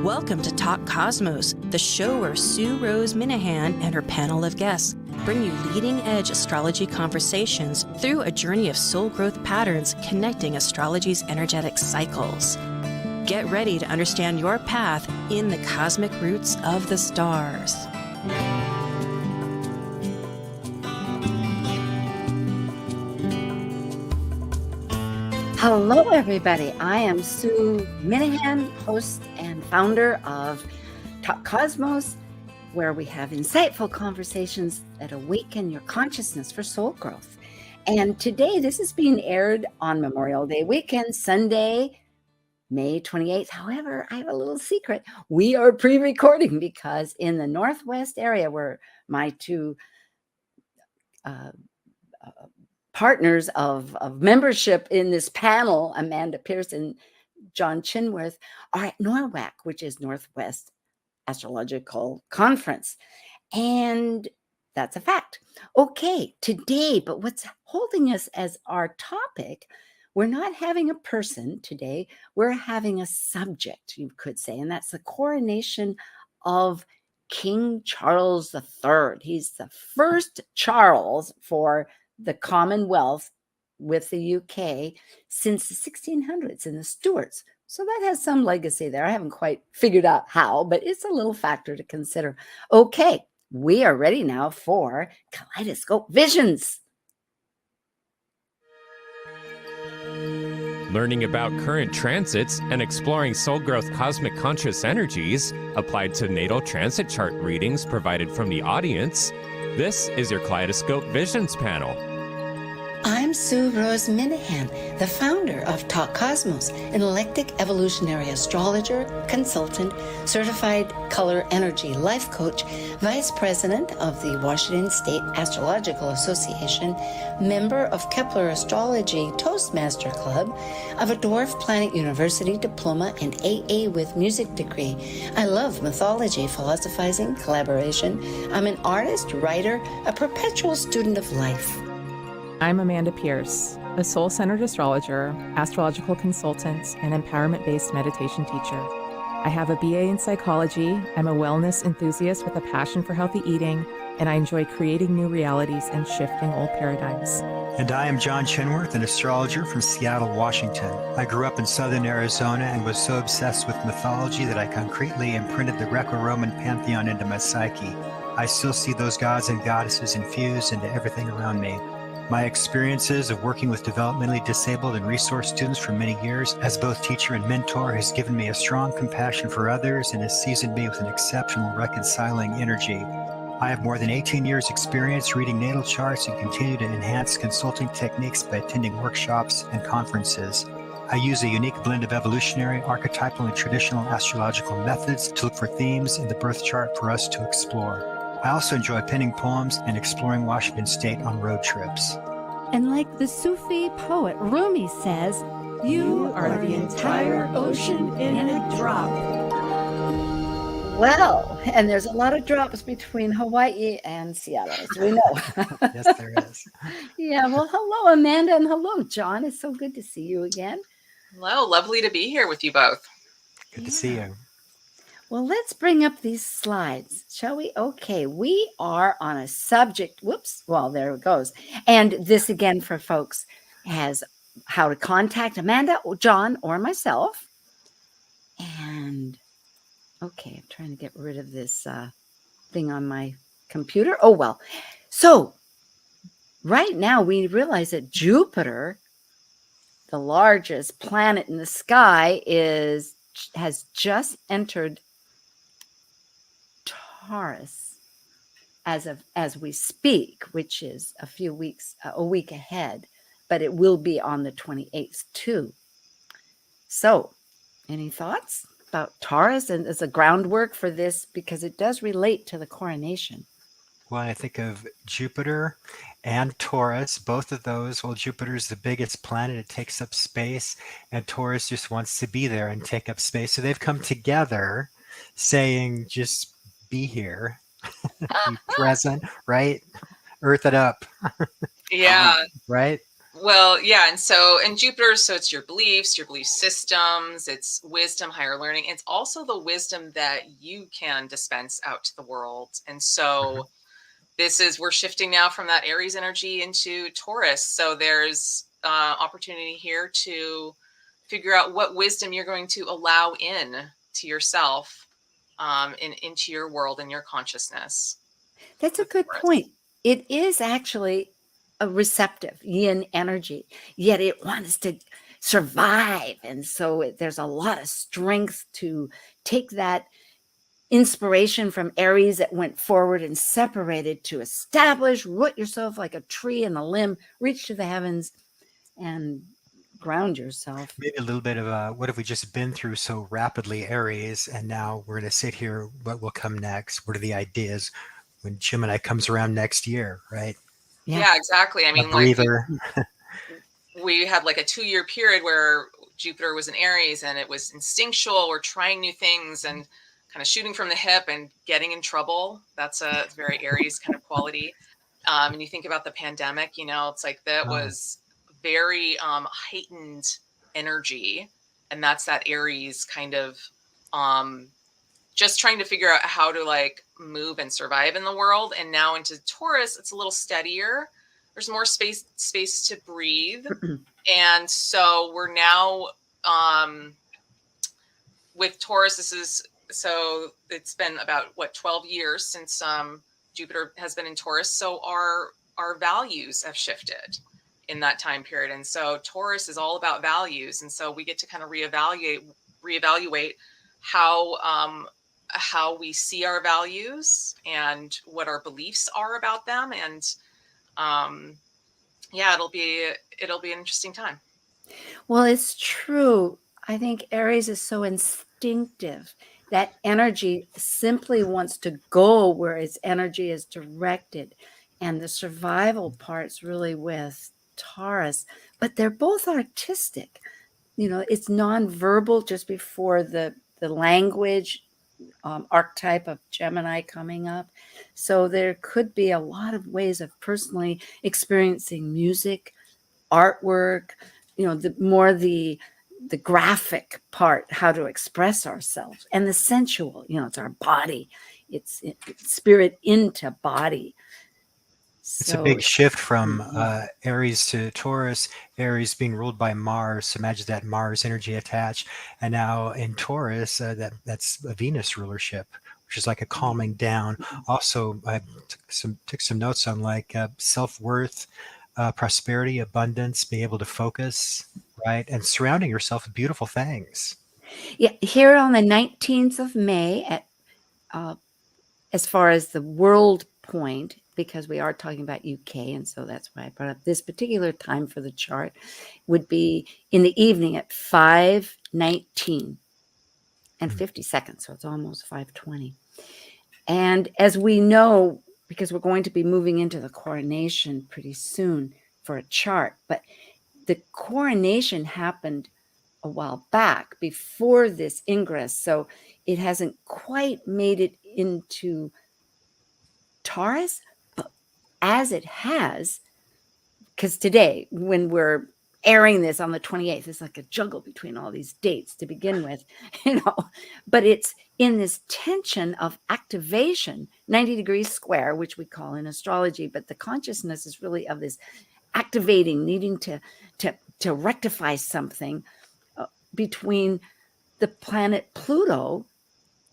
Welcome to Talk Cosmos, the show where Sue Rose Minahan and her panel of guests bring you leading-edge astrology conversations through a journey of soul growth patterns connecting astrology's energetic cycles. Get ready to understand your path in the cosmic roots of the stars. Hello, everybody. I am Sue Minahan, host and founder of Talk Cosmos, where we have insightful conversations that awaken your consciousness for soul growth. And today, this is being aired on Memorial Day weekend, Sunday, May 28th. However, I have a little secret. We are pre-recording because in the Northwest area where my two partners of membership in this panel, Amanda Pierce and John Chinworth, are at NORWAC, which is Northwest Astrological Conference. And that's a fact. Okay, today, but what's holding us as our topic, we're not having a person today, we're having a subject, you could say, and that's the coronation of King Charles III. He's the first Charles for the Commonwealth with the UK since the 1600s and the Stuarts. So that has some legacy there. I haven't quite figured out how, but it's a little factor to consider. Okay, we are ready now for Kaleidoscope Visions. Learning about current transits and exploring soul growth cosmic conscious energies applied to natal transit chart readings provided from the audience. This is your Kaleidoscope Visions panel. I'm Sue Rose Minahan, the founder of Talk Cosmos, an eclectic evolutionary astrologer, consultant, certified color energy life coach, vice president of the Washington State Astrological Association, member of Kepler Astrology Toastmaster Club, of a Dwarf Planet University diploma and AA with music degree. I love mythology, philosophizing, collaboration. I'm an artist, writer, a perpetual student of life. I'm Amanda Pierce, a soul-centered astrologer, astrological consultant, and empowerment-based meditation teacher. I have a BA in psychology, I'm a wellness enthusiast with a passion for healthy eating, and I enjoy creating new realities and shifting old paradigms. And I am John Chinworth, an astrologer from Seattle, Washington. I grew up in southern Arizona and was so obsessed with mythology that I concretely imprinted the Greco-Roman pantheon into my psyche. I still see those gods and goddesses infused into everything around me. My experiences of working with developmentally disabled and resource students for many years as both teacher and mentor has given me a strong compassion for others and has seasoned me with an exceptional reconciling energy. I have more than 18 years experience reading natal charts and continue to enhance consulting techniques by attending workshops and conferences. I use a unique blend of evolutionary, archetypal, and traditional astrological methods to look for themes in the birth chart for us to explore. I also enjoy penning poems and exploring Washington State on road trips. And like the Sufi poet Rumi says, you are the entire ocean in a drop. Well, and there's a lot of drops between Hawaii and Seattle, as we know. Yes, there is. Yeah, well, hello, Amanda, and hello, John. It's so good to see you again. Hello, lovely to be here with you both. Good to see you. Well, let's bring up these slides, shall we? Okay, we are on a subject. Whoops. Well, there it goes. And this again for folks has how to contact Amanda or John or myself. And okay, I'm trying to get rid of this thing on my computer. Oh, well. So right now we realize that Jupiter, the largest planet in the sky, has just entered Taurus as we speak, which is a week ahead, but it will be on the 28th too. So any thoughts about Taurus and as a groundwork for this, because it does relate to the coronation? Well, I think of Jupiter and Taurus, both of those. Well, Jupiter's the biggest planet, it takes up space, and Taurus just wants to be there and take up space. So they've come together saying, just be here, be present, right? Earth it up. Yeah. Right? Well, yeah, and Jupiter, so it's your beliefs, your belief systems, it's wisdom, higher learning. It's also the wisdom that you can dispense out to the world. And so we're shifting now from that Aries energy into Taurus. So there's opportunity here to figure out what wisdom you're going to allow in to yourself, into your world and your consciousness. That's a good point. It is actually a receptive yin energy, yet it wants to survive. And so there's a lot of strength to take that inspiration from Aries that went forward and separated to establish, root yourself like a tree in the limb, reach to the heavens, and ground yourself. Maybe a little bit of what have we just been through so rapidly, Aries, and now we're going to sit here. What will come next? What are the ideas when Gemini comes around next year, right? Yeah, exactly. I A mean, breather. we had like a 2-year period where Jupiter was in Aries and it was instinctual. We're trying new things and kind of shooting from the hip and getting in trouble. That's a very Aries kind of quality. And you think about the pandemic, it's like that was very heightened energy. And that's that Aries kind of just trying to figure out how to like move and survive in the world. And now into Taurus, it's a little steadier. There's more space to breathe. And so we're now with Taurus, so it's been about 12 years since Jupiter has been in Taurus. So our values have shifted in that time period. And so Taurus is all about values. And so we get to kind of reevaluate how we see our values and what our beliefs are about them. And it'll be an interesting time. Well, it's true. I think Aries is so instinctive. That energy simply wants to go where its energy is directed. And the survival part's really with Taurus, but they're both artistic. It's nonverbal just before the language archetype of Gemini coming up. So there could be a lot of ways of personally experiencing music, artwork, the graphic part, how to express ourselves, and the sensual, it's our body, it's spirit into body. It's a big shift from Aries to Taurus. Aries being ruled by Mars. So imagine that Mars energy attached. And now in Taurus, that's a Venus rulership, which is like a calming down. Also, I took some notes on like self-worth, prosperity, abundance, being able to focus, right? And surrounding yourself with beautiful things. Yeah, here on the 19th of May, at as far as the world point, because we are talking about UK, and so that's why I brought up this particular time for the chart, would be in the evening at 5:19 and 50 seconds, so it's almost 5:20. And as we know, because we're going to be moving into the coronation pretty soon for a chart, but the coronation happened a while back before this ingress, so it hasn't quite made it into Taurus, but as it has, because today, when we're airing this on the 28th, it's like a juggle between all these dates to begin with, but it's in this tension of activation, 90 degrees square, which we call in astrology, but the consciousness is really of this activating, needing to rectify something between the planet Pluto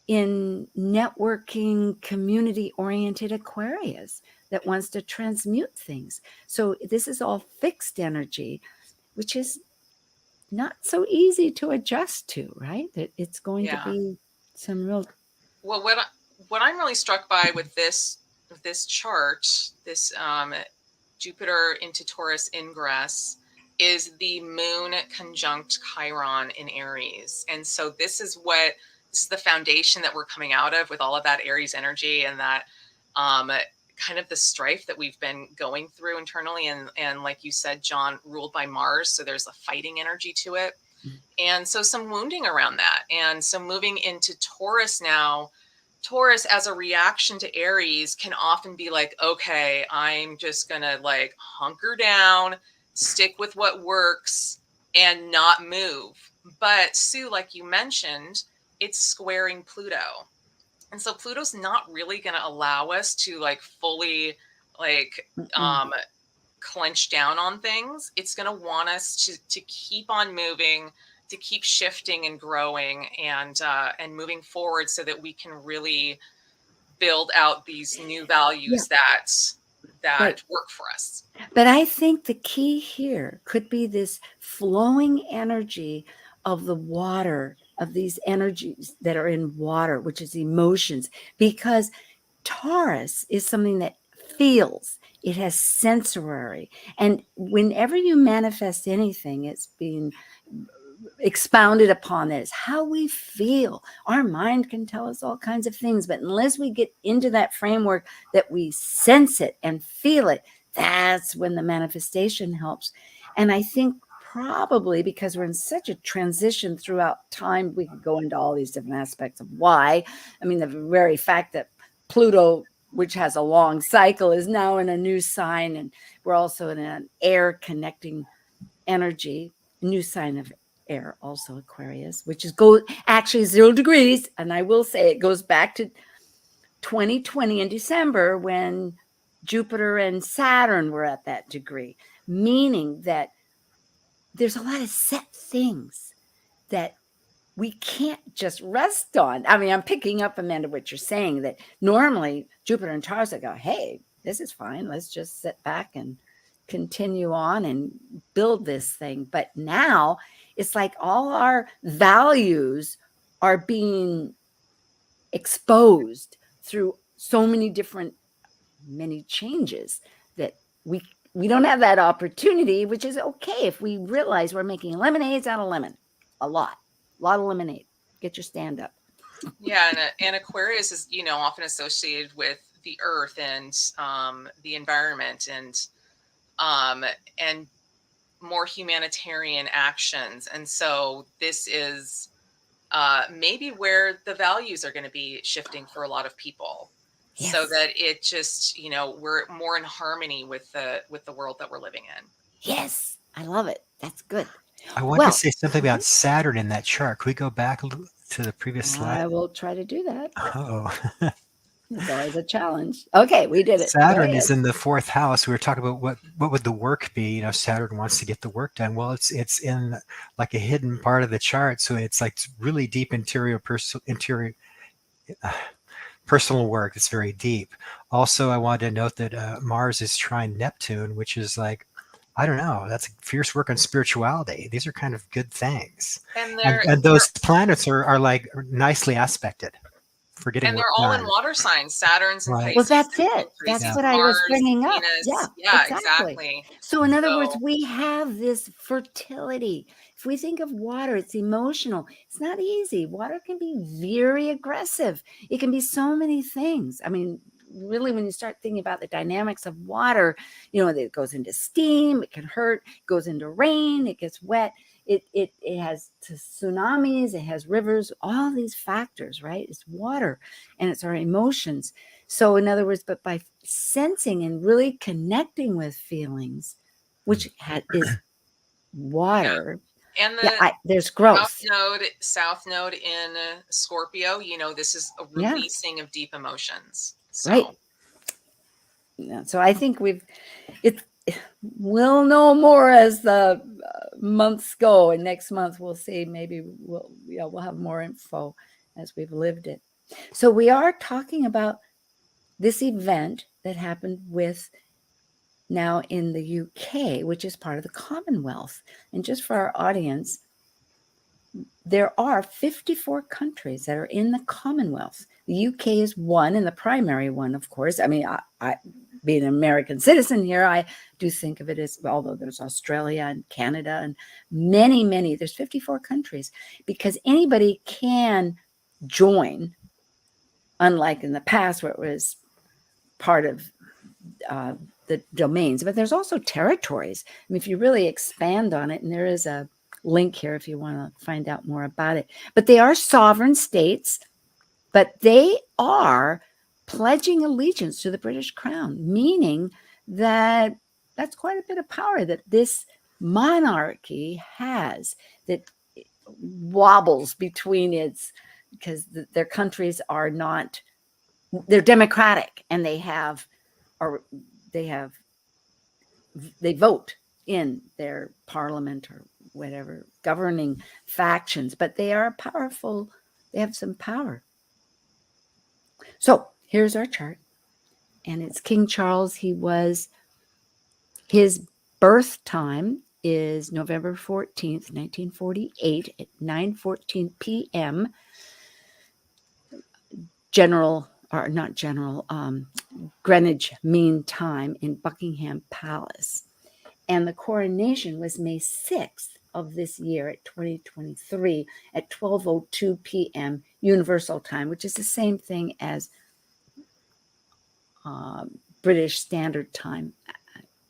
in networking, community-oriented Aquarius that wants to transmute things. So this is all fixed energy, which is not so easy to adjust to, right? That it's going to be some real. Well, what I'm really struck by with this chart, this Jupiter into Taurus ingress, is the moon conjunct Chiron in Aries. And so this is the foundation that we're coming out of with all of that Aries energy and that kind of the strife that we've been going through internally. And like you said, John, ruled by Mars. So there's a fighting energy to it. And so some wounding around that. And so moving into Taurus now, Taurus as a reaction to Aries can often be like, okay, I'm just going to like hunker down, stick with what works and not move. But Sue, like you mentioned, it's squaring Pluto. And so Pluto's not really going to allow us to like fully like clench down on things. It's going to want us to keep on moving, to keep shifting and growing and moving forward so that we can really build out these new values that Right. work for us. But I think the key here could be this flowing energy of the water, of these energies that are in water, which is emotions, because Taurus is something that feels, it has sensory. And whenever you manifest anything, it's being expounded upon this, how we feel. Our mind can tell us all kinds of things, but unless we get into that framework that we sense it and feel it, that's when the manifestation helps. And I think probably because we're in such a transition throughout time, we could go into all these different aspects of why. I mean, the very fact that Pluto, which has a long cycle, is now in a new sign, and we're also in an air connecting energy, new sign of air, also Aquarius, which is actually 0 degrees. And I will say it goes back to 2020 in December when Jupiter and Saturn were at that degree, meaning that there's a lot of set things that we can't just rest on. I mean, I'm picking up, Amanda, what you're saying, that normally Jupiter and Taurus go, hey, this is fine. Let's just sit back and continue on and build this thing. But now it's like all our values are being exposed through so many changes that we don't have that opportunity, which is okay if we realize we're making lemonades out of lemon. A lot of lemonade. Get your stand up. Yeah, and Aquarius is, often associated with the earth and the environment and more humanitarian actions. And so this is maybe where the values are going to be shifting for a lot of people. Yes. So that it just, we're more in harmony with the world that we're living in. Yes, I love it. That's good. I want to say something about Saturn in that chart. Can we go back a little to the previous slide? I will try to do that. Oh. It's always a challenge. Okay, we did it. Saturn is in the 4th house. We were talking about what would the work be. Saturn wants to get the work done. Well, it's in like a hidden part of the chart, so it's like really deep interior personal work. It's very deep. Also, I wanted to note that Mars is trine Neptune, which is like, I don't know, that's fierce work on spirituality. These are kind of good things. And those planets are like nicely aspected. And they're all in water signs. Saturn's in Pisces. Well, that's it. That's what I was bringing up. Venus. Yeah, exactly. So in other words, we have this fertility. If we think of water, it's emotional. It's not easy. Water can be very aggressive. It can be so many things. I mean, really, when you start thinking about the dynamics of water, it goes into steam, it can hurt, it goes into rain, it gets wet. It has tsunamis, it has rivers, all these factors, right? It's water and it's our emotions. So in other words, but by sensing and really connecting with feelings, which is water, and there's growth. South node in Scorpio, this is a releasing of deep emotions. So. Right. Yeah, so I think we'll know more as the months go, and next month we'll see. Maybe we'll have more info as we've lived it. So we are talking about this event that happened now in the UK, which is part of the Commonwealth. And just for our audience, there are 54 countries that are in the Commonwealth. The UK is one, and the primary one, of course. I mean, I being an American citizen here, I do think of it as, although there's Australia and Canada and many, there's 54 countries, because anybody can join, unlike in the past where it was part of the domains. But there's also territories. I mean, if you really expand on it, and there is a link here if you want to find out more about it. But they are sovereign states, but they are pledging allegiance to the British Crown, meaning that that's quite a bit of power that this monarchy has, that wobbles between its, because their countries are not, they're democratic, and they vote in their parliament or whatever governing factions, but they are powerful. They have some power. So here's our chart, and it's King Charles. His birth time is November 14th, 1948 at 9:14 p.m. Greenwich Mean Time in Buckingham Palace. And the coronation was May 6th of this year at 2023 at 12:02 p.m. Universal Time, which is the same thing as British Standard Time,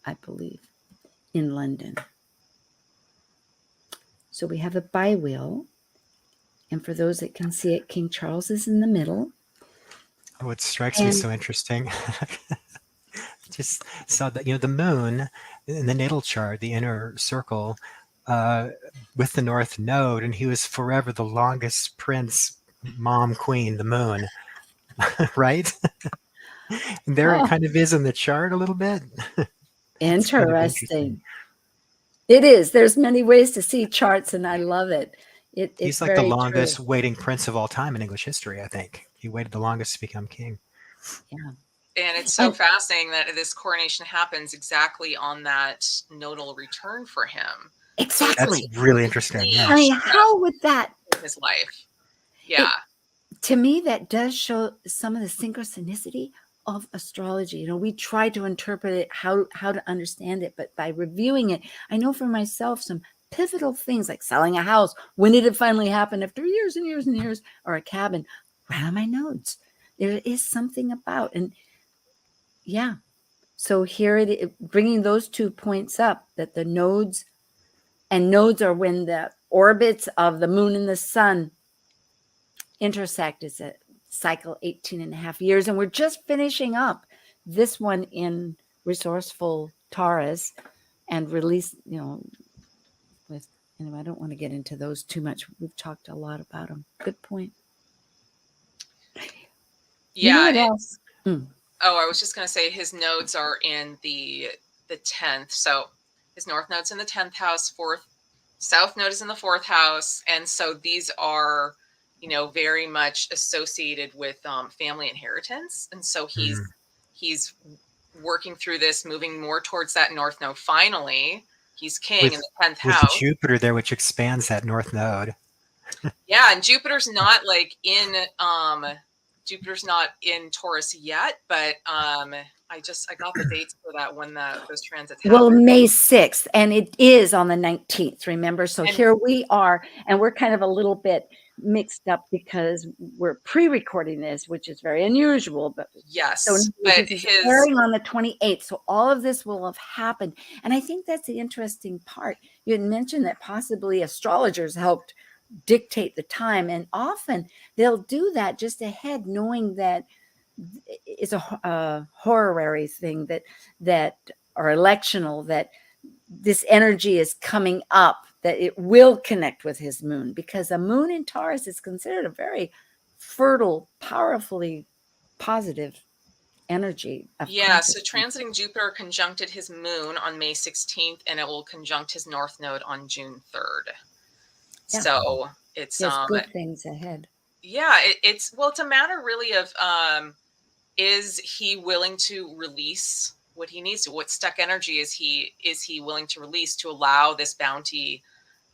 I believe, in London. So we have a bi-wheel. And for those that can see it, King Charles is in the middle. What strikes me so interesting, just saw that, the moon in the natal chart, the inner circle, with the north node, and he was forever the longest prince, mom, queen, the moon, right? And there it kind of is in the chart a little bit. Interesting. It is. There's many ways to see charts, and I love it. He's like the longest waiting prince of all time in English history, I think. He waited the longest to become king. Yeah. And it's so fascinating that this coronation happens exactly on that nodal return for him. Exactly. That's really interesting. Yeah. I mean, how would that in his life? Yeah. To me, that does show some of the synchronicity of astrology. We try to interpret it, how to understand it, but by reviewing it, I know for myself some pivotal things like selling a house. When did it finally happen? After years and years and years, or a cabin, right on my nodes. There is something about, and yeah. So here it is, bringing those 2 points up, that the nodes are when the orbits of the moon and the sun intersect. Is a cycle 18 and a half years. And we're just finishing up this one in resourceful Taurus and release, I don't want to get into those too much. We've talked a lot about them. Good point. Yeah. What else? I was just going to say his nodes are in the 10th. So his north node's in the 10th house, south node is in the 4th house. And so these are, very much associated with family inheritance. And so he's working through this, moving more towards that north node. Finally, he's king in the 10th house. With Jupiter there, which expands that north node. Yeah, and Jupiter's not Jupiter's not in Taurus yet, but I got the dates for that when those transits happen. Well, May 6th, and it is on the 19th, remember? So here we are, and we're kind of a little bit mixed up because we're pre-recording this, which is very unusual. But yes, so but it's airing on the 28th, so all of this will have happened. And I think that's the interesting part. You had mentioned that possibly astrologers helped dictate the time, and often they'll do that just ahead, knowing that it's a horary thing, that or electional, that this energy is coming up, that it will connect with his moon, because a moon in Taurus is considered a very fertile, powerfully positive energy. Yeah, so transiting Jupiter conjuncted his moon on May 16th, and it will conjunct his north node on June 3rd. Yeah. So it's good things ahead. Yeah, it's a matter really of is he willing to release what he needs to? What stuck energy is he willing to release to allow this bounty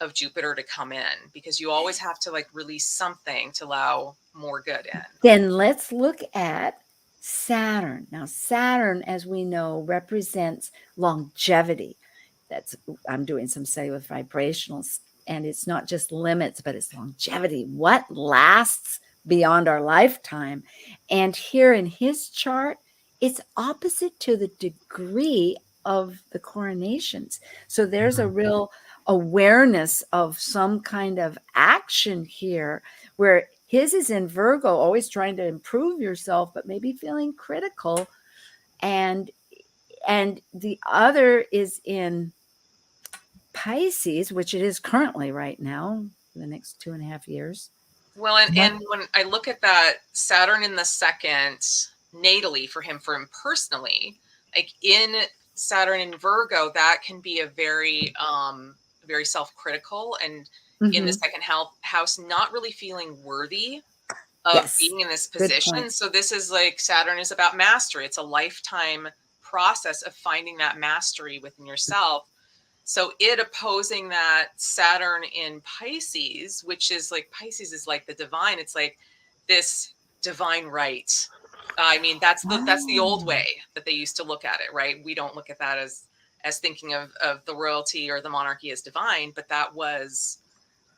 of Jupiter to come in? Because you always have to release something to allow more good in. Then let's look at Saturn. Now, Saturn, as we know, represents longevity. I'm doing some study with vibrationals, and it's not just limits, but it's longevity. What lasts beyond our lifetime? And here in his chart, it's opposite to the degree of the coronations. So there's a real awareness of some kind of action here, where his is in Virgo, always trying to improve yourself, but maybe feeling critical. And and the other is in Pisces, which it is currently right now, for the next 2.5 years. Well, and when I look at that Saturn in the second natally for him personally, like in Saturn in Virgo, that can be a very very self-critical, and in the second house, not really feeling worthy of Yes. being in this Good position. point. So this is like Saturn is about mastery. It's a lifetime process of finding that mastery within yourself. So it opposing that Saturn in Pisces, which is like Pisces is like the divine. It's like this divine right. I mean, that's the old way that they used to look at it, right? We don't look at that as thinking of the royalty or the monarchy as divine, but that was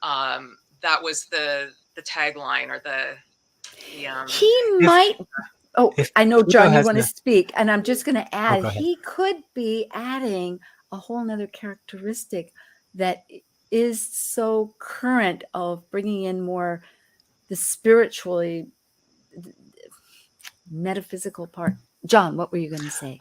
the tagline or the he might. Oh, I know, John, you want to speak, and I'm just going to add, he could be adding a whole nother characteristic that is so current of bringing in more the spiritually metaphysical part. John, what were you going to say?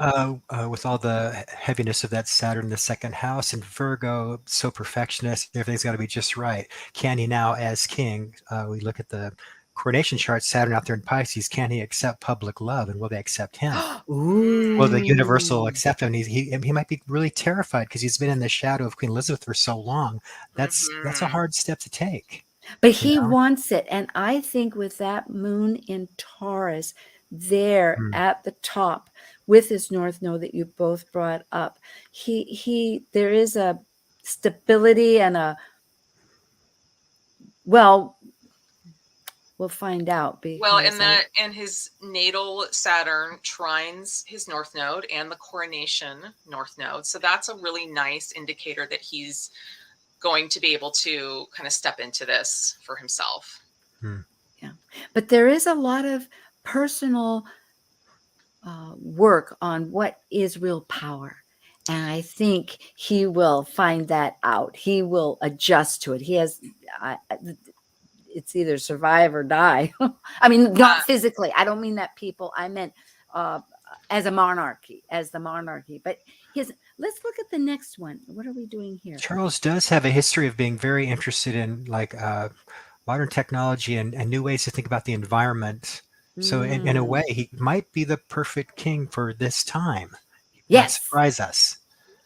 With all the heaviness of that Saturn in the second house and Virgo, so perfectionist, everything's got to be just right. Can he now, as king, we look at the coronation chart, Saturn out there in Pisces, can he accept public love, and will they accept him? Ooh. Will the universal accept him? He might be really terrified because he's been in the shadow of Queen Elizabeth for so long. That's a hard step to take. But he wants it. And I think with that moon in Taurus there at the top with this North Node that you both brought up, there is a stability and we'll find out. And his natal Saturn trines his North Node and the coronation North Node. So that's a really nice indicator that he's going to be able to kind of step into this for himself. Yeah. But there is a lot of personal work on what is real power. And I think he will find that out. He will adjust to it. He has... it's either survive or die. I mean, not physically. I don't mean that, people. I meant as the monarchy. But let's look at the next one. What are we doing here? Charles does have a history of being very interested in modern technology and new ways to think about the environment. So in a way, he might be the perfect king for this time. He might surprise us.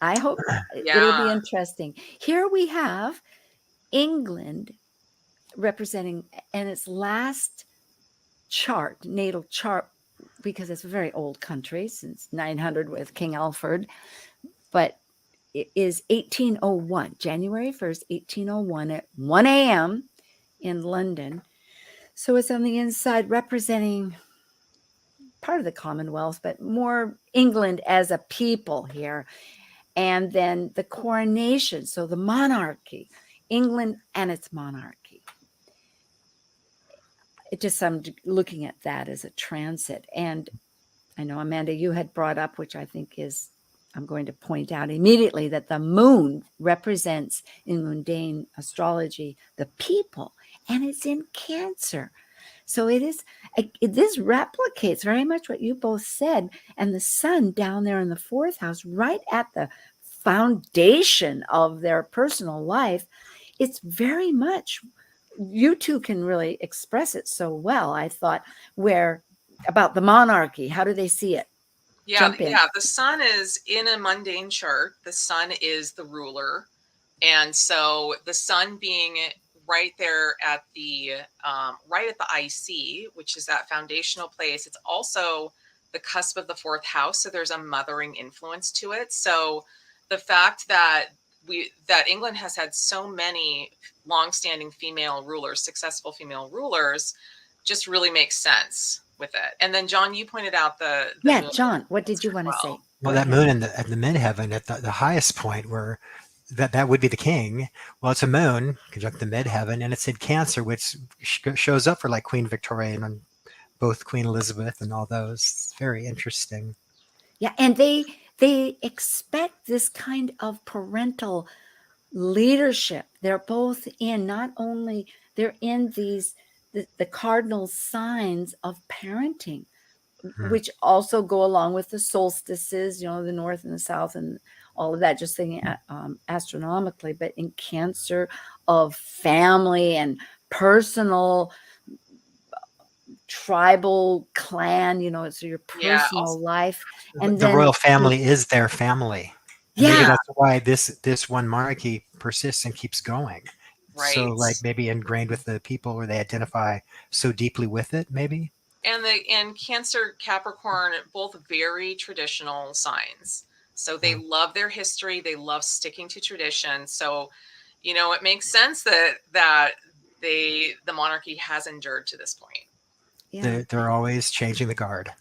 I hope it'll be interesting. Here we have England representing, and its last chart, natal chart, because it's a very old country since 900 with King Alfred, but it is 1801, January 1st, 1801 at 1 a.m. in London. So it's on the inside representing part of the Commonwealth, but more England as a people here. And then the coronation, so the monarchy, England and its monarchy. I'm looking at that as a transit. And I know, Amanda, you had brought up, which I think is, I'm going to point out immediately, that the moon represents in mundane astrology the people, and it's in Cancer. So this replicates very much what you both said. And the sun down there in the fourth house, right at the foundation of their personal life, it's very much, you two can really express it so well, I thought, about the monarchy. How do they see it? The sun is in a mundane chart. The sun is the ruler. And so the sun being right there at the IC, which is that foundational place, it's also the cusp of the fourth house. So there's a mothering influence to it. So the fact that England has had so many longstanding female rulers, successful female rulers, just really makes sense with it. And then, John, you pointed out the moon. John, what did you want to say? Well, that moon at the midheaven at the highest point, where that would be the king. Well, it's a moon conjunct the midheaven, and it's in Cancer, which shows up for like Queen Victoria and both Queen Elizabeth and all those. It's very interesting. Yeah, and they expect this kind of parental leadership. They're both in, not only they're in the cardinal signs of parenting, which also go along with the solstices, the north and the south and all of that, just thinking astronomically. But in Cancer, of family and personal, tribal, clan, it's your personal life. And the then royal family is their family. And maybe yeah, that's why this one monarchy persists and keeps going. Right. So like maybe ingrained with the people where they identify so deeply with it, maybe. And Cancer, Capricorn, both very traditional signs. So they love their history. They love sticking to tradition. So, it makes sense that the monarchy has endured to this point. yeah. They're always changing the guard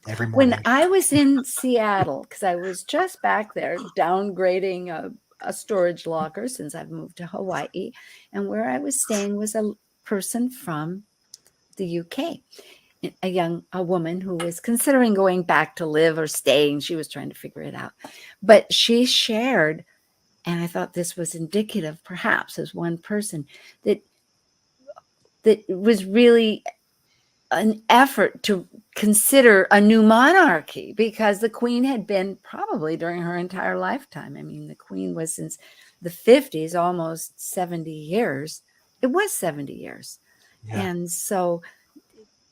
every morning. When I was in Seattle, because I was just back there downgrading a storage locker since I've moved to Hawaii, and where I was staying was a person from the UK, a woman who was considering going back to live or staying. She was trying to figure it out, but she shared, and I thought this was indicative, perhaps as one person, that was really an effort to consider a new monarchy, because the Queen had been probably during her entire lifetime. I mean, the Queen was since the 50s, almost 70 years. It was 70 years. Yeah. And so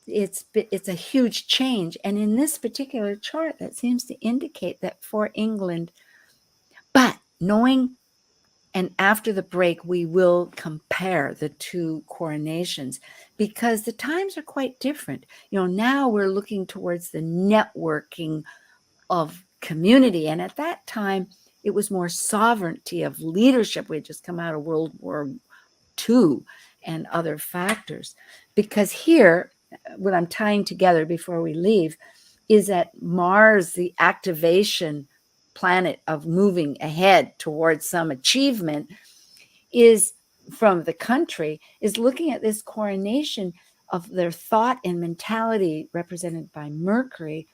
it's a huge change. And in this particular chart, that seems to indicate that for England, but knowing, and after the break, we will compare the two coronations, because the times are quite different. Now we're looking towards the networking of community. And at that time, it was more sovereignty of leadership. We had just come out of World War II and other factors. Because here, what I'm tying together before we leave is that Mars, the activation planet of moving ahead towards some achievement, is from the country, is looking at this coronation of their thought and mentality represented by Mercury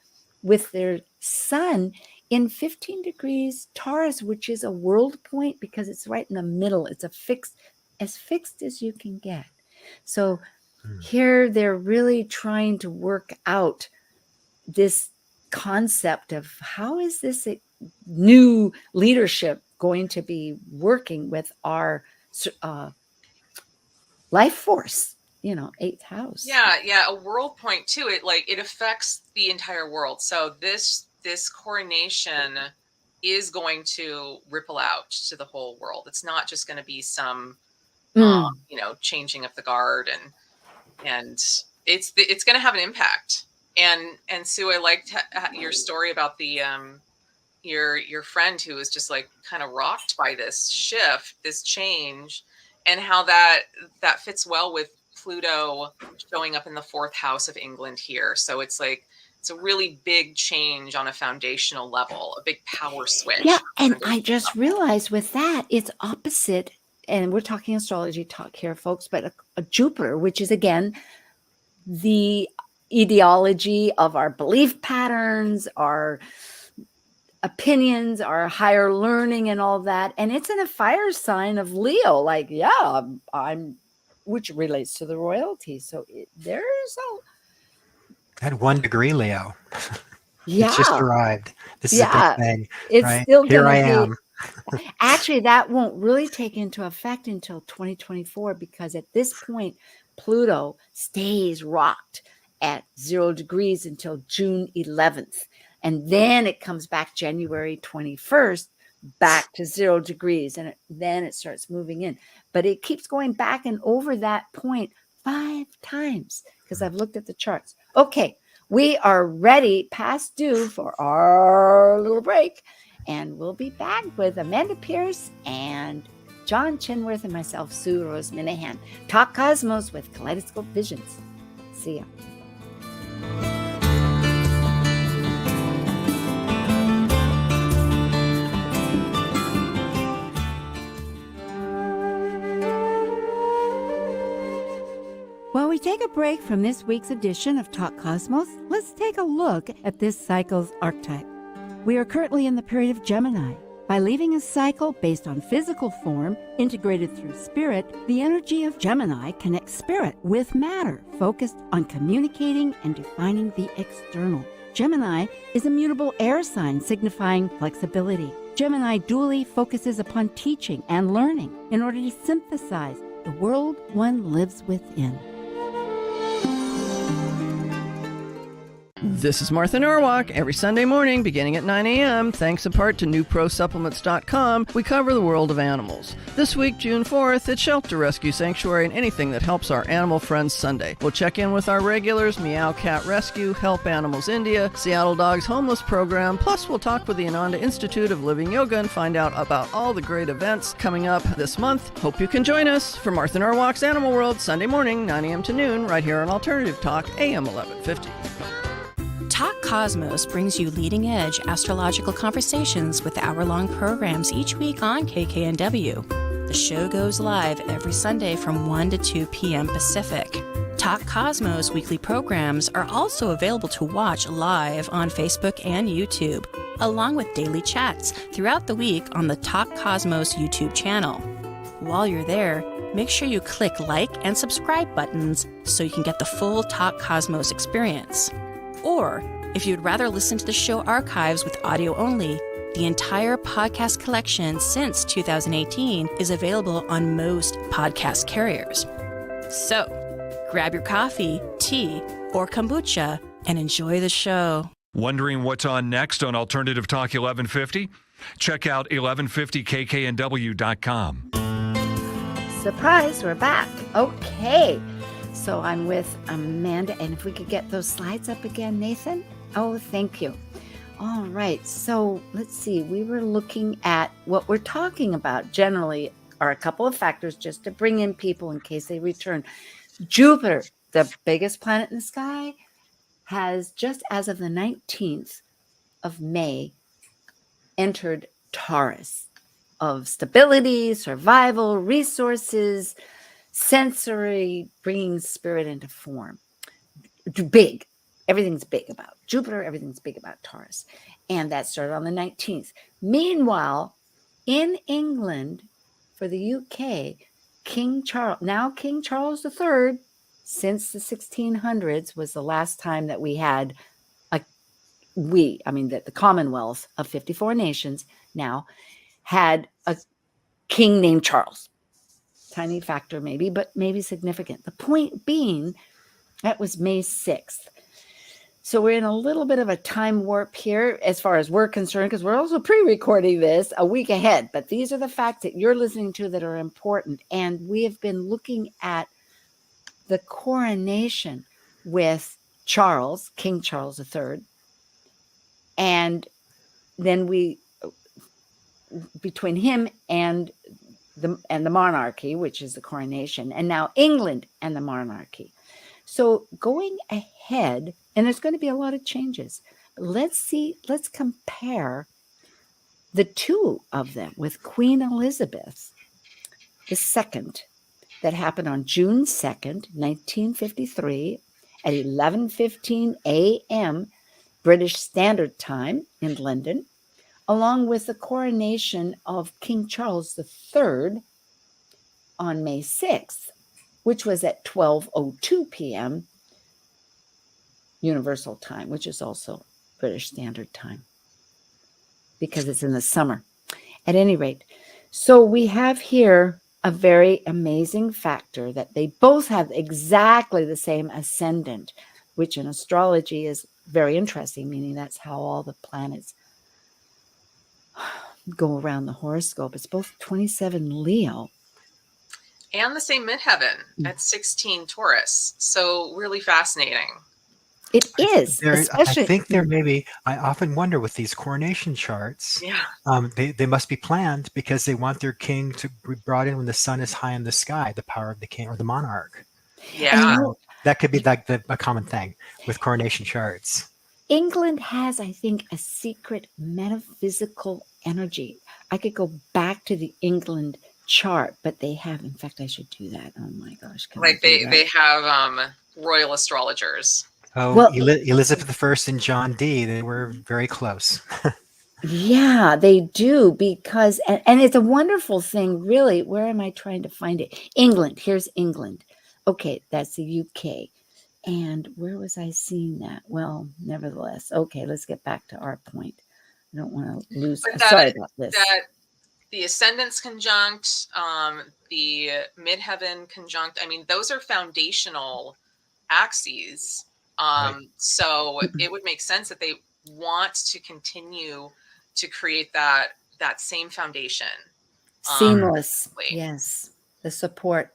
with their sun in 15 degrees Taurus, which is a world point because it's right in the middle. It's as fixed as you can get. So here they're really trying to work out this concept of how is this new leadership going to be working with our life force, 8th house. Yeah, a world point too. It affects the entire world. So this coronation is going to ripple out to the whole world. It's not just going to be some changing of the guard, and it's going to have an impact. And Sue, I liked your story about the your friend who was just like kind of rocked by this shift, this change, and how that fits well with Pluto showing up in the 4th house of England here. So it's a really big change on a foundational level, a big power switch. Yeah, and I just realized with that, it's opposite, and we're talking astrology talk here, folks, but a Jupiter, which is, again, the ideology of our belief patterns, our opinions, our higher learning and all that. And it's in a fire sign of Leo, which relates to the royalty. So there's at 1 degree Leo. Yeah. It just arrived. This is a big thing. It's right? still Here I am. Actually, that won't really take into effect until 2024, because at this point, Pluto stays rocked at 0 degrees until June 11th. And then it comes back January 21st, back to 0 degrees. And then it starts moving in. But it keeps going back and over that point 5 times, because I've looked at the charts. Okay, we are ready, past due, for our little break. And we'll be back with Amanda Pierce and John Chinworth and myself, Sue Rose Minahan. Talk Cosmos with Kaleidoscope Visions. See ya. While we take a break from this week's edition of Talk Cosmos, let's take a look at this cycle's archetype. We are currently in the period of Gemini, By leaving a cycle based on physical form, integrated through spirit, the energy of Gemini connects spirit with matter, focused on communicating and defining the external. Gemini is a mutable air sign signifying flexibility. Gemini dually focuses upon teaching and learning in order to synthesize the world one lives within. This is Martha Norwalk. Every Sunday morning, beginning at 9 a.m., thanks in part to NewProSupplements.com, we cover the world of animals. This week, June 4th, it's Shelter Rescue Sanctuary and anything that helps our animal friends Sunday. We'll check in with our regulars, Meow Cat Rescue, Help Animals India, Seattle Dogs Homeless Program, plus we'll talk with the Ananda Institute of Living Yoga and find out about all the great events coming up this month. Hope you can join us for Martha Norwalk's Animal World, Sunday morning, 9 a.m. to noon, right here on Alternative Talk, AM 1150. Talk Cosmos brings you leading-edge astrological conversations with hour-long programs each week on KKNW. The show goes live every Sunday from 1 to 2 p.m. Pacific. Talk Cosmos weekly programs are also available to watch live on Facebook and YouTube, along with daily chats throughout the week on the Talk Cosmos YouTube channel. While you're there, make sure you click like and subscribe buttons so you can get the full Talk Cosmos experience. Or, if you'd rather listen to the show archives with audio only, the entire podcast collection since 2018 is available on most podcast carriers. So, grab your coffee, tea, or kombucha and enjoy the show. Wondering what's on next on Alternative Talk 1150? Check out 1150kknw.com. Surprise, we're back. Okay. So I'm with Amanda, and if we could get those slides up again, Nathan. Oh, thank you. All right. So let's see. We were looking at what we're talking about generally are a couple of factors just to bring in people in case they return. Jupiter, the biggest planet in the sky, has just as of the 19th of May entered Taurus of stability, survival, resources, sensory, bringing spirit into form. Big. Everything's big about Jupiter. Everything's big about Taurus. And that started on the 19th. Meanwhile, in England, for the UK, King Charles III, since the 1600s, was the last time that we had the Commonwealth of 54 nations now had a king named Charles. Tiny factor maybe, but maybe significant. The point being, that was May 6th. So we're in a little bit of a time warp here as far as we're concerned, because we're also pre-recording this a week ahead. But these are the facts that you're listening to that are important. And we have been looking at the coronation with Charles, King Charles III. And then between him and the monarchy, which is the coronation, and now England and the monarchy. So going ahead, and there's going to be a lot of changes. Let's compare the two of them with Queen Elizabeth II that happened on June 2nd, 1953 at 11:15 a.m. British Standard Time in London, along with the coronation of King Charles III on May 6th, which was at 12:02 p.m. Universal Time, which is also British Standard Time, because it's in the summer. At any rate, so we have here a very amazing factor that they both have exactly the same ascendant, which in astrology is very interesting, meaning that's how all the planets go around the horoscope. It's both 27 Leo. And the same midheaven at 16 Taurus. So really fascinating. It is. I think there may be, I often wonder with these coronation charts, they must be planned because they want their king to be brought in when the sun is high in the sky, the power of the king or the monarch. Yeah. That could be like a common thing with coronation charts. England has, I think, a secret metaphysical energy. I could go back to the England chart, but they have, in fact, I should do that. Oh my gosh. Like they have royal astrologers. Oh, well, Elizabeth I and John D, they were very close. Yeah, they do, because and it's a wonderful thing, really. Where am I trying to find it? England. Here's England. Okay, that's the UK. And where was I seeing that? Well, nevertheless. Okay, let's get back to our point. I don't want to lose. But Sorry about this. that the ascendants conjunct, the midheaven conjunct, I mean, those are foundational axes. So it would make sense that they want to continue to create that same foundation. Seamless. Yes, the support.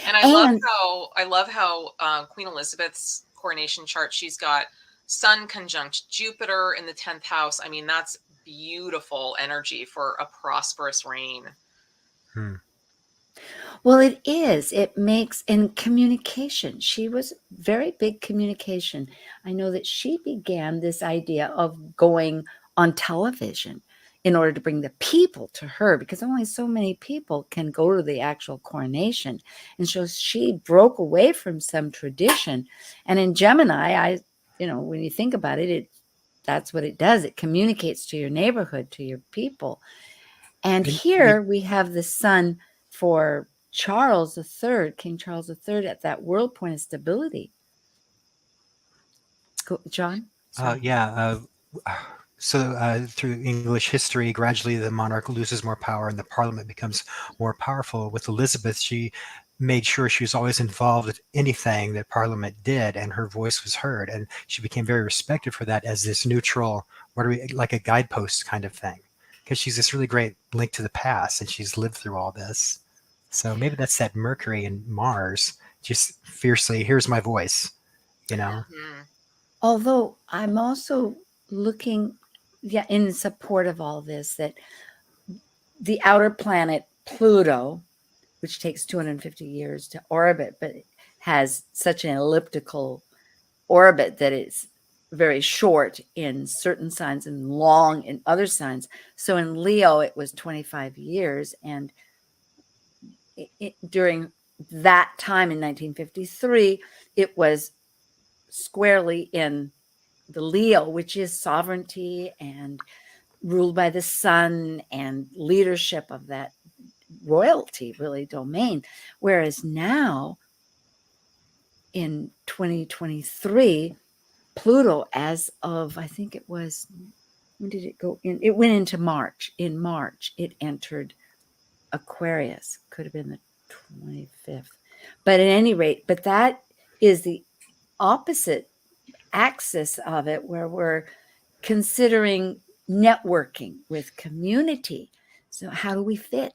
And I love how Queen Elizabeth's coronation chart, she's got Sun conjunct Jupiter in the 10th house. I mean, that's beautiful energy for a prosperous reign. Well, it is. It makes in communication. She was very big communication. I know that she began this idea of going on television in order to bring the people to her, because only so many people can go to the actual coronation. And so she broke away from some tradition. And in Gemini, when you think about it, that's what it does. It communicates to your neighborhood, to your people. And here we have the sun for Charles III, King Charles III, at that world point of stability. John? So through English history, gradually the monarch loses more power and the parliament becomes more powerful. With Elizabeth, she made sure she was always involved with anything that parliament did, and her voice was heard. And she became very respected for that as this neutral, like a guidepost kind of thing. Because she's this really great link to the past, and she's lived through all this. So maybe that's that Mercury and Mars, just fiercely, here's my voice, Although I'm also looking, in support of all this, that the outer planet Pluto, which takes 250 years to orbit, but has such an elliptical orbit that it's very short in certain signs and long in other signs. So in Leo, it was 25 years. And during that time in 1953, it was squarely in the Leo, which is sovereignty and ruled by the sun and leadership of that royalty, really, domain. Whereas now in 2023, Pluto, as of, I think it was, when did it go in? It went into March. In March, it entered Aquarius. Could have been the 25th. But at any rate, but that is the opposite axis of it, where we're considering networking with community. So how do we fit?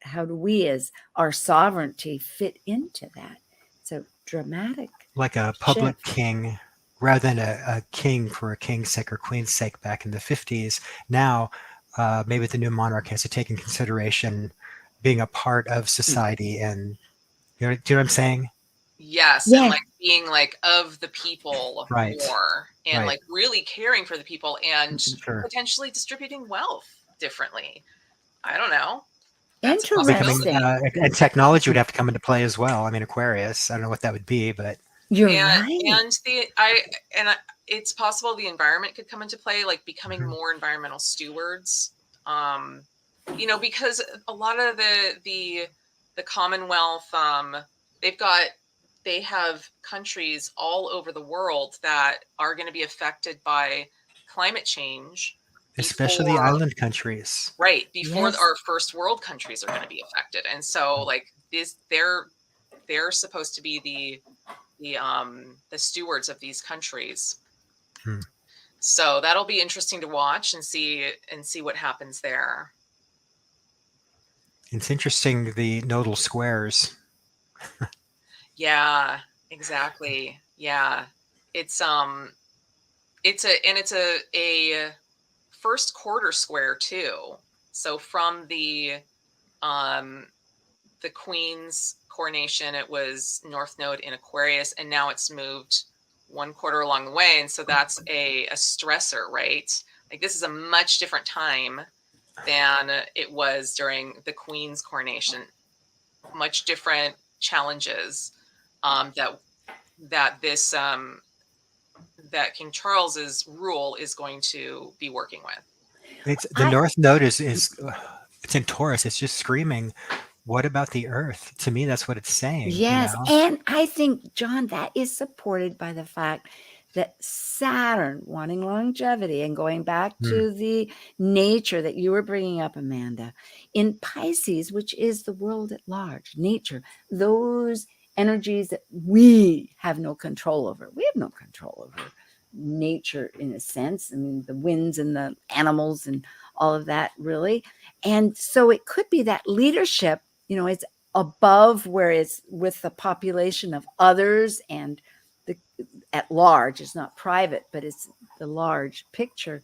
How do we, as our sovereignty, fit into that? It's a dramatic, like a public shift. King rather than a king for a king's sake or queen's sake back in the 50s. Now, maybe the new monarch has to take in consideration being a part of society, and do you know what I'm saying? Yes, and like being like of the people more, and like really caring for the people, and potentially distributing wealth differently. I don't know. Interesting. And technology would have to come into play as well. I mean, Aquarius, I don't know what that would be, but right. And it's possible the environment could come into play, like becoming more environmental stewards. Because a lot of the Commonwealth, they have countries all over the world that are going to be affected by climate change. Especially the island countries. Right. Before our first world countries are going to be affected. And so like they're supposed to be the stewards of these countries. So that'll be interesting to watch and see what happens there. It's interesting, the nodal squares. Yeah, exactly. Yeah. It's a first quarter square too. So from the Queen's coronation, it was North Node in Aquarius, and now it's moved one quarter along the way. And so that's a stressor, right? Like this is a much different time than it was during the Queen's coronation. Much different challenges that King Charles's rule is going to be working with. It's the I North Node is it's in Taurus. It's just screaming, what about the Earth? To me, that's what it's saying, you Yes, know? and I think, John, that is supported by the fact that Saturn, wanting longevity and going back Mm, to the nature that you were bringing up, Amanda, in Pisces, which is the world at large, nature, those energies that we have no control over. We have no control over nature in a sense. I mean, the winds and the animals and all of that, really. And so it could be that leadership, it's above where it's with the population of others and the at large. It's not private, but it's the large picture.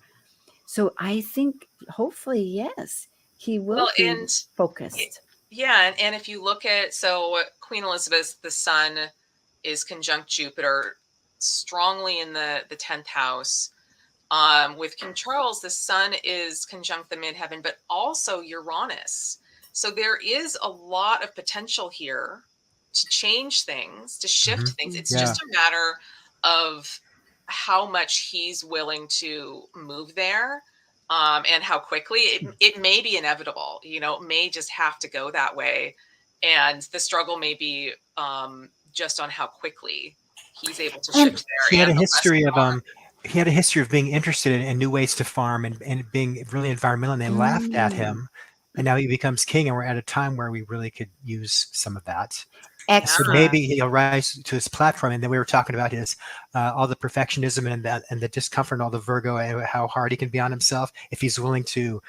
So I think hopefully, yes, he will Well, be and focused. yeah, and if you look at, so Queen Elizabeth, the sun is conjunct Jupiter strongly in the 10th house. With King Charles, the sun is conjunct the midheaven, but also Uranus. So there is a lot of potential here to change things, to shift mhm. things. It's Yeah. just a matter of how much he's willing to move there, and how quickly. It may be inevitable, it may just have to go that way. And the struggle may be, just on how quickly he's able to And shift He there had a and the lessons history of are. he had a history of being interested in new ways to farm and being really environmental, and they laughed at mm, him. And now he becomes king, and we're at a time where we really could use some of that. So excellent. maybe he'll rise to his platform. And then we were talking about his all the perfectionism and the discomfort and all the Virgo, and how hard he can be on himself if he's willing to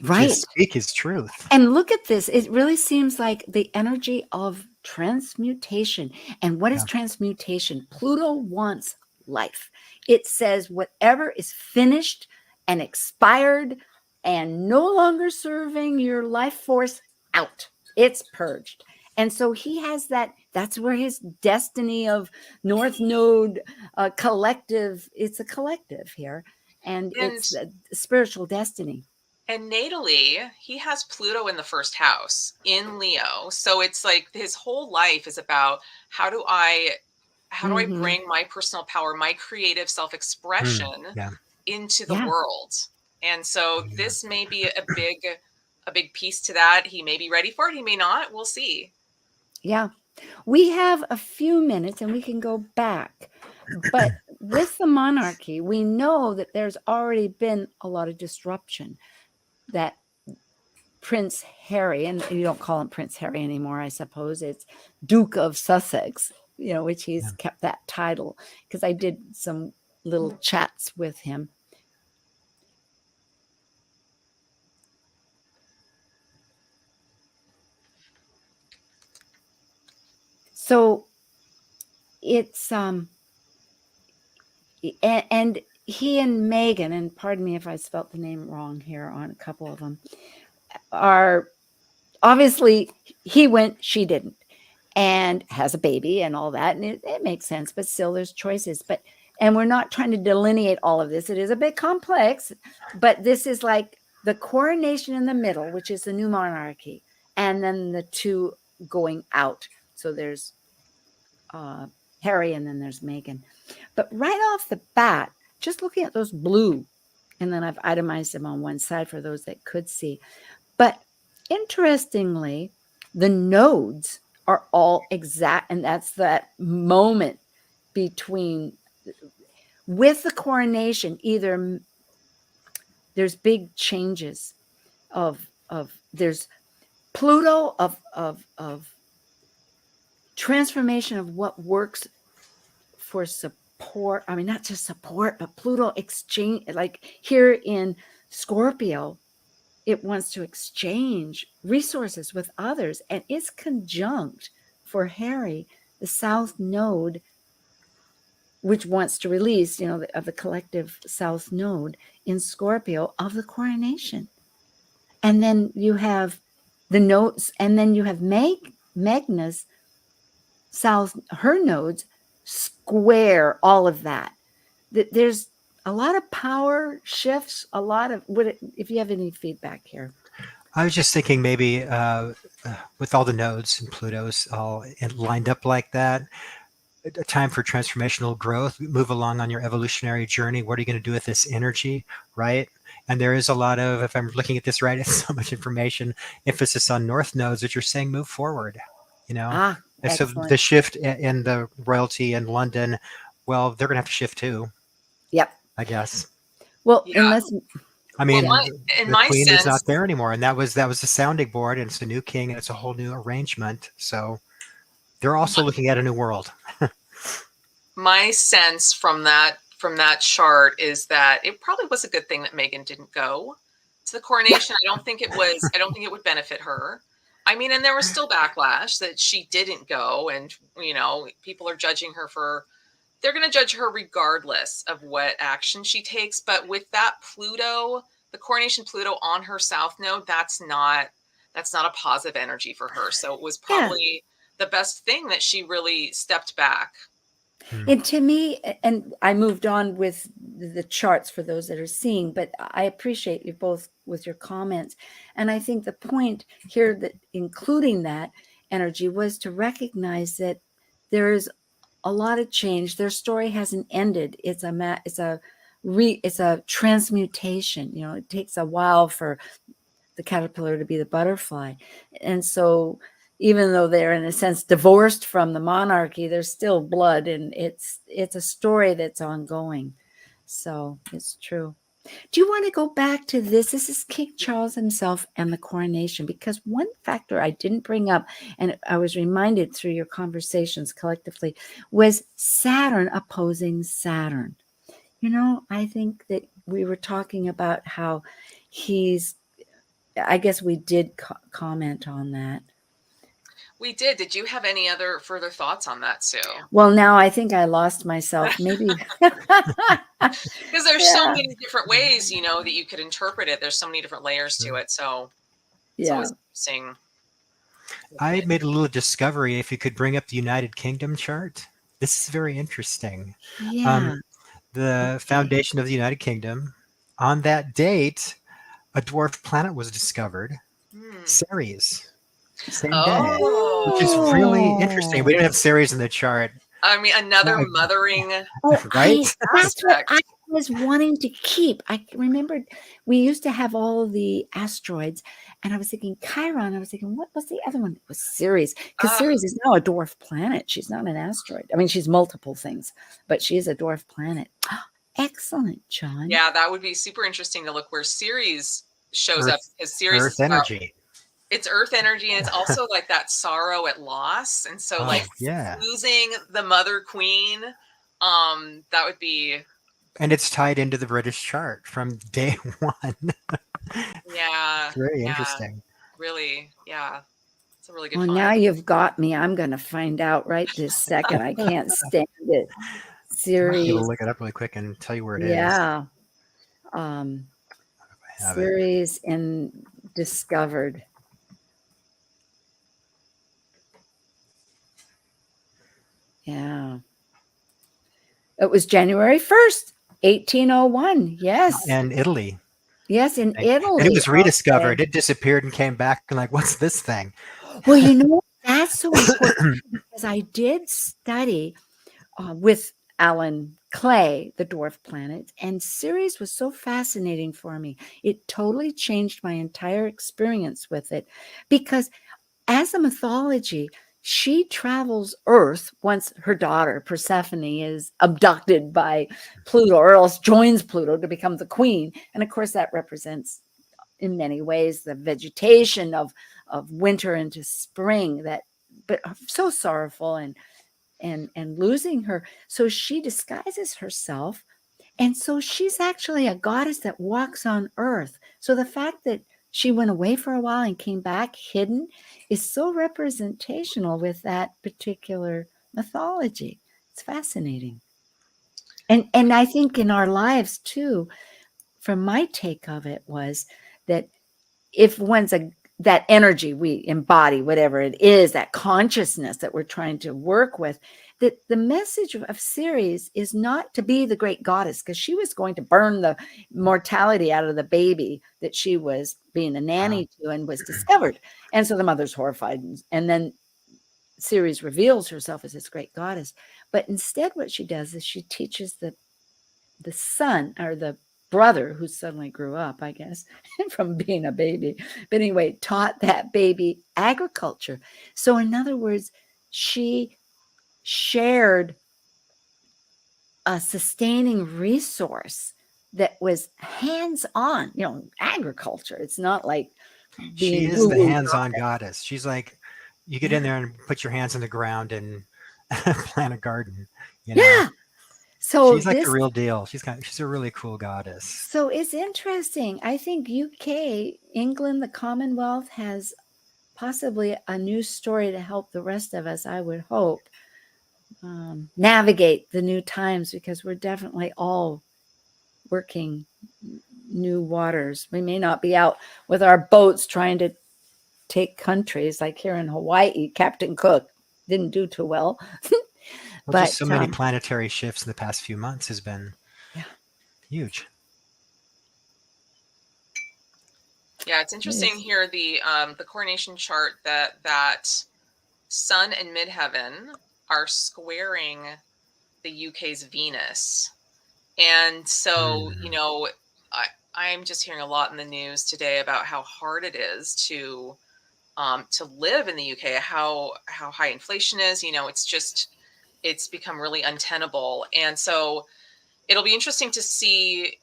just Right. speak his truth. And look at this. It really seems like the energy of transmutation. And what is Yeah. transmutation? Pluto wants life. It says whatever is finished and expired and no longer serving your life force, out. It's purged. And so he has that's where his destiny of North Node collective, it's a collective here. And And it's a spiritual destiny. And natally, he has Pluto in the first house in Leo. So it's like his whole life is about how do I Hmm. bring my personal power, my creative Mm, self-expression yeah. into the Yeah. world. And so Yeah. this may be a big piece to that. He may be ready for it, he may not. We'll see. Yeah. We have a few minutes and we can go back. But with the monarchy, we know that there's already been a lot of disruption. That Prince Harry, and you don't call him Prince Harry anymore, I suppose, it's Duke of Sussex, which he's Yeah. kept that title because I did some little chats with him. So it's and he and Megan, and pardon me if I spelt the name wrong here on a couple of them, are obviously he went, she didn't, and has a baby and all that. And it makes sense, but still there's choices. And we're not trying to delineate all of this. It is a bit complex, but this is like the coronation in the middle, which is the new monarchy, and then the two going out. So there's Harry and then there's Meghan. But right off the bat, just looking at those blue, and then I've itemized them on one side for those that could see. But interestingly, the nodes are all exact, and that's that moment between with the coronation. Either there's big changes of there's Pluto of transformation of what works for support. I mean, not just support, but Pluto exchange, like here in Scorpio, it wants to exchange resources with others, and it's conjunct for Harry, the South Node, which wants to release, of the collective South Node in Scorpio of the coronation. And then you have the nodes, and then you have Magna's South, her nodes square all of that. There's a lot of power shifts, a lot of if you have any feedback here. I was just thinking maybe with all the nodes and Plutos all lined up like that, a time for transformational growth. Move along on your evolutionary journey. What are you going to do with this energy, right? And there is a lot of, if I'm looking at this right, it's so much information, emphasis on north nodes, which you're saying move forward, you know? Ah, And so excellent. the shift in the royalty in London, well, they're going to have to shift too, Yep. I guess. Well, Yeah. unless I Well, mean, in the my queen is sense, not there anymore, and that was the sounding board, and it's a new king, and it's a whole new arrangement. So they're also looking at a new world. my sense from that chart is that it probably was a good thing that Meghan didn't go to the coronation. I don't think it would benefit her. I mean, and there was still backlash that she didn't go, and people are judging her they're going to judge her regardless of what action she takes. But with that Pluto, the coronation Pluto on her south node, that's not a positive energy for her. So it was probably the best thing that she really stepped back. And to me, and I moved on with the charts for those that are seeing, but I appreciate you both with your comments. And I think the point here that including that energy was to recognize that there is a lot of change. Their story hasn't ended. It's a transmutation. It takes a while for the caterpillar to be the butterfly. And so even though they're in a sense divorced from the monarchy, there's still blood, and it's a story that's ongoing. So it's true. Do you want to go back to this? This is King Charles himself and the coronation, because one factor I didn't bring up, and I was reminded through your conversations collectively, was Saturn opposing Saturn. I think that we were talking about how I guess we did comment on that. We did. Did you have any other further thoughts on that, Sue? Well, now I think I lost myself. Maybe because there's so many different ways, that you could interpret it. There's so many different layers to it. So it's always interesting. I made a little discovery. If you could bring up the United Kingdom chart, this is very interesting. Yeah. The foundation of the United Kingdom. On that date, a dwarf planet was discovered, Ceres. Same day, which is really interesting. We didn't have Ceres in the chart. I mean, another mothering, right? That's what I was wanting to keep. I remembered we used to have all of the asteroids, and I was thinking Chiron. I was thinking, what was the other one? It was Ceres, because Ceres is now a dwarf planet. She's not an asteroid. I mean, she's multiple things, but she is a dwarf planet. Excellent, John. Yeah, that would be super interesting to look where Ceres shows up. Because Ceres Earth energy. It's earth energy, and it's also like that sorrow at loss. And so losing the mother queen, that would be. And it's tied into the British chart from day one. Yeah. It's very interesting. Really. Yeah. It's a really good Well, find. now you've got me. I'm going to find out right this second. I can't stand it. Ceres. I'll look it up really quick and tell you where it is. Yeah. Ceres and discovered. Yeah. It was January 1st, 1801. Yes. And Italy. Yes, in Italy. And it was rediscovered. It disappeared and came back and like, what's this thing? Well, that's so important because I did study with Alan Clay, the dwarf planet, and Ceres was so fascinating for me. It totally changed my entire experience with it because as a mythology, she travels Earth once her daughter Persephone is abducted by Pluto, or else joins Pluto to become the queen. And of course, that represents in many ways the vegetation of winter into spring, but so sorrowful and losing her. So she disguises herself. And so she's actually a goddess that walks on Earth. So the fact that she went away for a while and came back hidden is so representational with that particular mythology. It's fascinating. And I think in our lives too, from my take of it was that if that energy we embody, whatever it is, that consciousness that we're trying to work with, that the message of Ceres is not to be the great goddess, because she was going to burn the mortality out of the baby that she was being a nanny to and was discovered. And so the mother's horrified. And then Ceres reveals herself as this great goddess. But instead what she does is she teaches the sun, or the brother, who suddenly grew up, I guess, from being a baby. But anyway, taught that baby agriculture. So in other words, she shared a sustaining resource that was hands-on, agriculture. It's not like She being is the woo-woo. hands-on goddess. She's like, you get in there and put your hands in the ground and plant a garden. Yeah. So She's like the real deal. She's a really cool goddess. So it's interesting. I think UK, England, the Commonwealth has possibly a new story to help the rest of us, I would hope, navigate the new times, because we're definitely all working new waters. We may not be out with our boats trying to take countries like here in Hawaii. Captain Cook didn't do too well. But just so many planetary shifts in the past few months has been huge. Yeah, it's interesting here, the coronation chart, that Sun and midheaven are squaring the UK's Venus. And so, I'm just hearing a lot in the news today about how hard it is to live in the UK, how high inflation is. It's become really untenable. And so it'll be interesting to see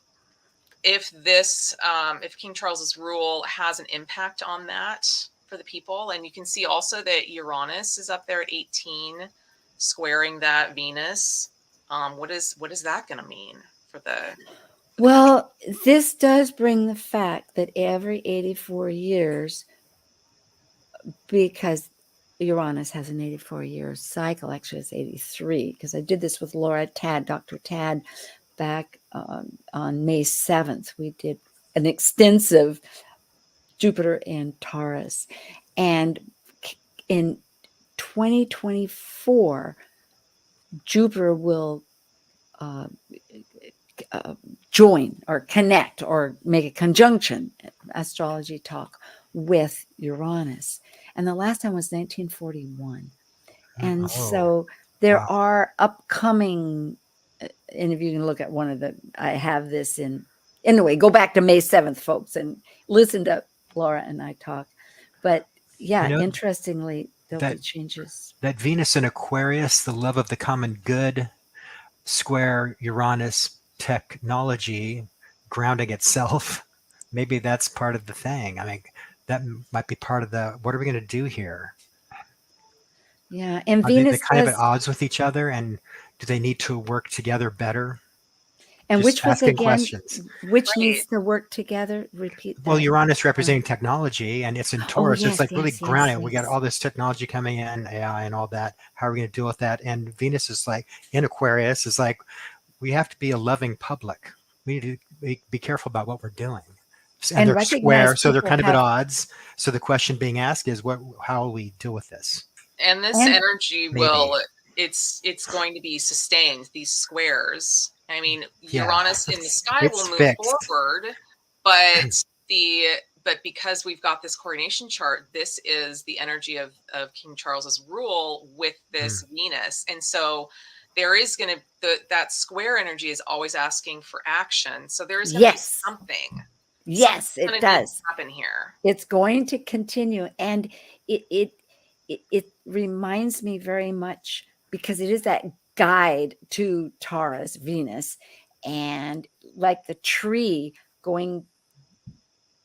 if if King Charles's rule has an impact on that for the people. And you can see also that Uranus is up there at 18, squaring that Venus. What is that going to mean for the? Well, this does bring the fact that every 84 years, because Uranus has an 84-year cycle, actually it's 83, because I did this with Dr. Tad, back on May 7th. We did an extensive Jupiter and Taurus. And in 2024, Jupiter will join or connect or make a conjunction, astrology talk, with Uranus. And the last time was 1941. And so there are upcoming, and if you can look at I have this anyway, go back to May 7th, folks, and listen to Laura and I talk. But interestingly, there'll be changes. That Venus in Aquarius, the love of the common good, square Uranus technology, grounding itself. Maybe that's part of the thing. I mean, that might be part of what are we going to do here? Yeah, and are Venus they kind of at odds with each other, and do they need to work together better? And Just which was again, questions. Which needs to work together? Repeat that. Well, Uranus representing technology, and it's in Taurus. So it's like really grounded. Yes. We got all this technology coming in, AI and all that. How are we going to deal with that? And Venus is like in Aquarius is like, we have to be a loving public. We need to be careful about what we're doing. And they're square, so they're kind of at odds. So the question being asked is, how will we deal with this? And this energy it's going to be sustained, these squares. I mean, Uranus in the sky will move forward, but because we've got this coronation chart, this is the energy of King Charles's rule with this Venus. And so there is going to, that square energy is always asking for action. So there is going to be something. Yes, it does happen here. It's going to continue. And it reminds me very much, because it is that guide to Taurus, Venus, and like the tree going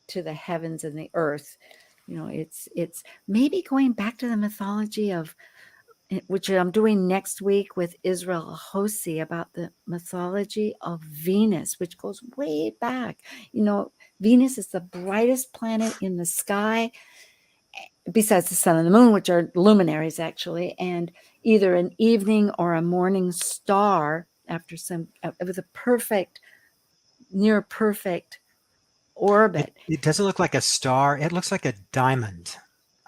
to the heavens and the earth, it's maybe going back to the mythology of, which I'm doing next week with Israel Hossi, about the mythology of Venus, which goes way back. Venus is the brightest planet in the sky, besides the sun and the moon, which are luminaries actually, and either an evening or a morning star with a near perfect orbit. It doesn't look like a star. It looks like a diamond.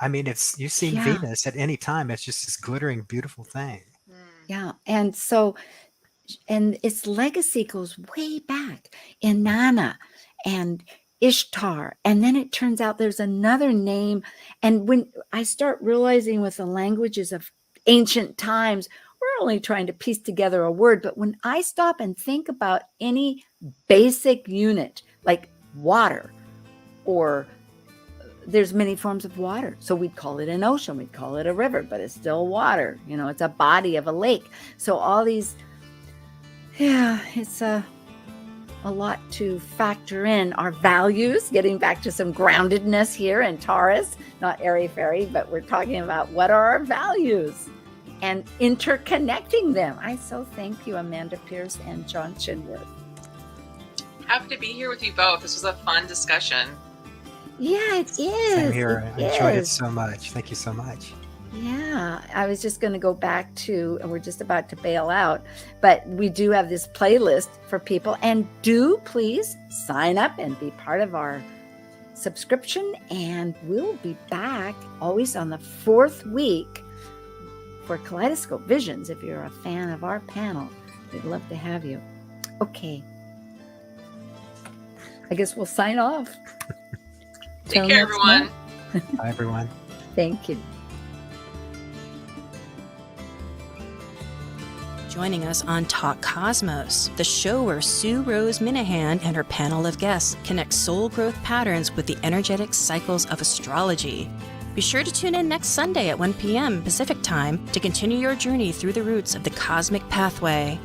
I mean, you've seen Venus at any time. It's just this glittering, beautiful thing. Yeah. And so, and its legacy goes way back. Inanna and Ishtar. And then it turns out there's another name. And when I start realizing with the languages of ancient times, we're only trying to piece together a word. But when I stop and think about any basic unit like water, or there's many forms of water. So we'd call it an ocean, we'd call it a river, but it's still water. It's a body of a lake. So all these, it's a lot to factor in. Our values, getting back to some groundedness here in Taurus, not airy-fairy, but we're talking about what are our values and interconnecting them. I so thank you, Amanda Pierce and John Chinworth. Happy to be here with you both. This was a fun discussion. Yeah, it is. Same here. I enjoyed it so much. Thank you so much. Yeah, I was just going to go back to, and we're just about to bail out, but we do have this playlist for people. And do please sign up and be part of our subscription. And we'll be back always on the 4th week for Kaleidoscope Visions. If you're a fan of our panel, we'd love to have you. Okay. I guess we'll sign off. Take care, everyone. Bye, everyone. Thank you. Joining us on Talk Cosmos, the show where Sue Rose Minahan and her panel of guests connect soul growth patterns with the energetic cycles of astrology. Be sure to tune in next Sunday at 1 p.m. Pacific Time to continue your journey through the roots of the cosmic pathway.